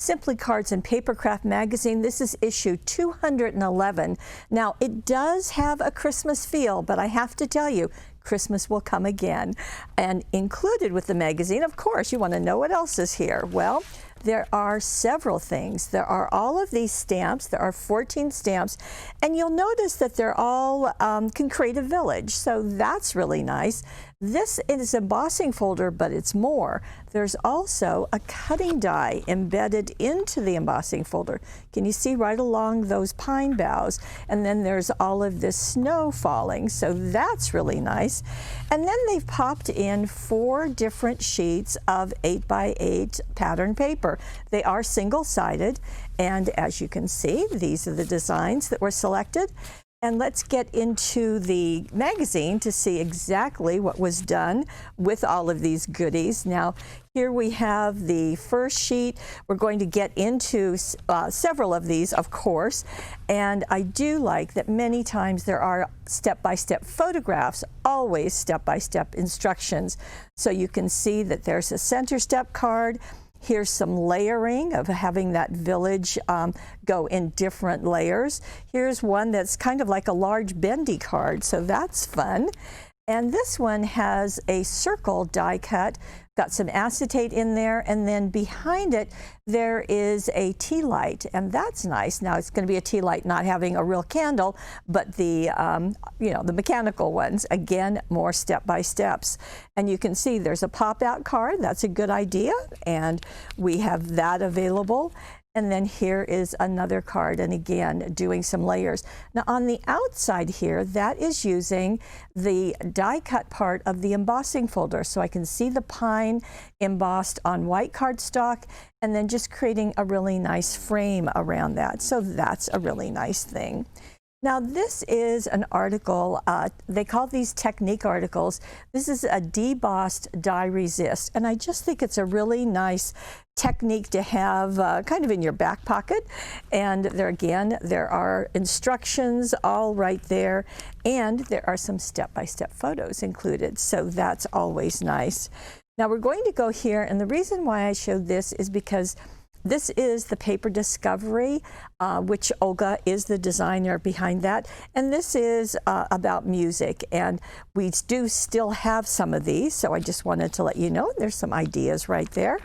Simply Cards and Papercraft magazine. This is issue 211. Now, it does have a Christmas feel, but I have to tell you, Christmas will come again. And included with the magazine, of course, you want to know what else is here. Well, there are several things. There are all of these stamps. There are 14 stamps, and you'll notice that they're all can create a village, so that's really nice. This is an embossing folder, but it's more. There's also a cutting die embedded into the embossing folder. Can you see right along those pine boughs? And then there's all of this snow falling, so that's really nice. And then they've popped in 4 different sheets of 8x8 pattern paper. They are single-sided, and as you can see, these are the designs that were selected. And let's get into the magazine to see exactly what was done with all of these goodies. Now, here we have the first sheet. We're going to get into several of these, of course, and I do like that many times there are step-by-step photographs, always step-by-step instructions. So you can see that there's a center step card. Here's some layering of having that village go in different layers. Here's one that's kind of like a large bendy card, so that's fun. And this one has a circle die cut, got some acetate in there, and then behind it there is a tea light, and that's nice. Now it's going to be a tea light not having a real candle, but the the mechanical ones. Again, more step-by-steps. And you can see there's a pop-out card. That's a good idea, and we have that available. And then here is another card, and again, doing some layers. Now on the outside here, that is using the die cut part of the embossing folder. So I can see the pine embossed on white cardstock, and then just creating a really nice frame around that. So that's a really nice thing. Now this is an article, they call these technique articles. This is a debossed die resist, and I just think it's a really nice technique to have kind of in your back pocket. And there are instructions all right there, and there are some step-by-step photos included, so that's always nice. Now we're going to go here, and the reason why I showed this is because this is the paper discovery, which Olga is the designer behind that, and this is about music, and we do still have some of these, so I just wanted to let you know there's some ideas right there.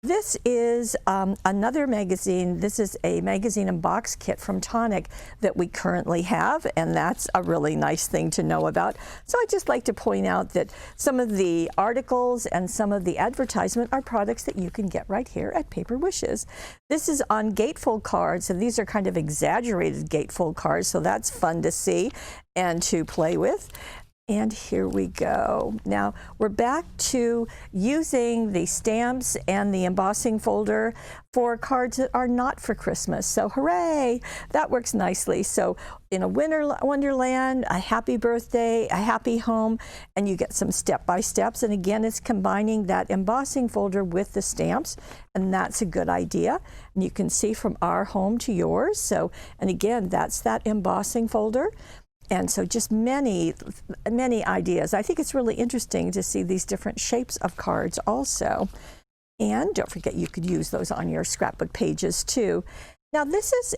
This is another magazine. This is a magazine and box kit from Tonic that we currently have, and that's a really nice thing to know about. So I'd just like to point out that some of the articles and some of the advertisement are products that you can get right here at Paper Wishes. This is on gatefold cards, and these are kind of exaggerated gatefold cards, so that's fun to see and to play with. And here we go. Now we're back to using the stamps and the embossing folder for cards that are not for Christmas. So hooray, that works nicely. So in a wonderland, a happy birthday, a happy home, and you get some step-by-steps. And again, it's combining that embossing folder with the stamps, and that's a good idea. And you can see from our home to yours. So, and again, that's that embossing folder. And so just many ideas. I think it's really interesting to see these different shapes of cards also. And don't forget, you could use those on your scrapbook pages too. Now this is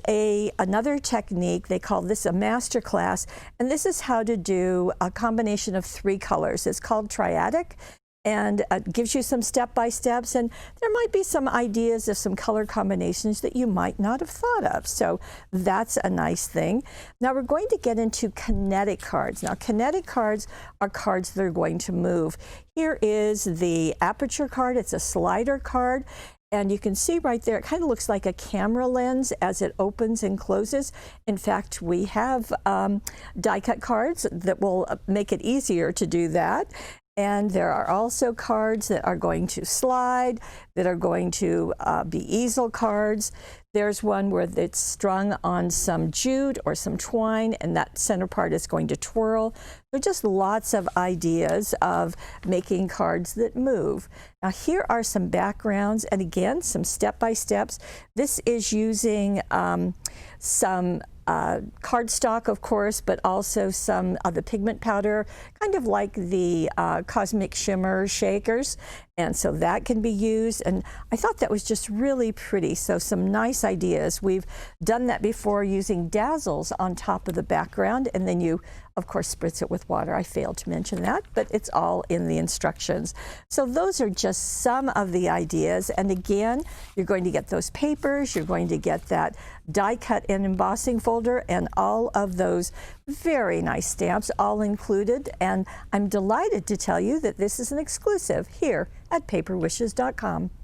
another technique. They call this a master class, and this is how to do a combination of 3 colors. It's called triadic, and it gives you some step-by-steps, and there might be some ideas of some color combinations that you might not have thought of. So that's a nice thing. Now we're going to get into kinetic cards. Now kinetic cards are cards that are going to move. Here is the aperture card. It's a slider card. And you can see right there, it kind of looks like a camera lens as it opens and closes. In fact, we have die cut cards that will make it easier to do that. And there are also cards that are going to slide, that are going to be easel cards. There's one where it's strung on some jute or some twine, and that center part is going to twirl. There are just lots of ideas of making cards that move. Now here are some backgrounds, and again, some step-by-steps. This is using some cardstock, of course, but also some of the pigment powder, kind of like the Cosmic Shimmer shakers. And so that can be used, and I thought that was just really pretty. So some nice ideas. We've done that before using dazzles on top of the background, and then you, of course, spritz it with water. I failed to mention that, but it's all in the instructions. So those are just some of the ideas. And again, you're going to get those papers, you're going to get that die cut and embossing folder, and all of those very nice stamps all included. And I'm delighted to tell you that this is an exclusive here at paperwishes.com.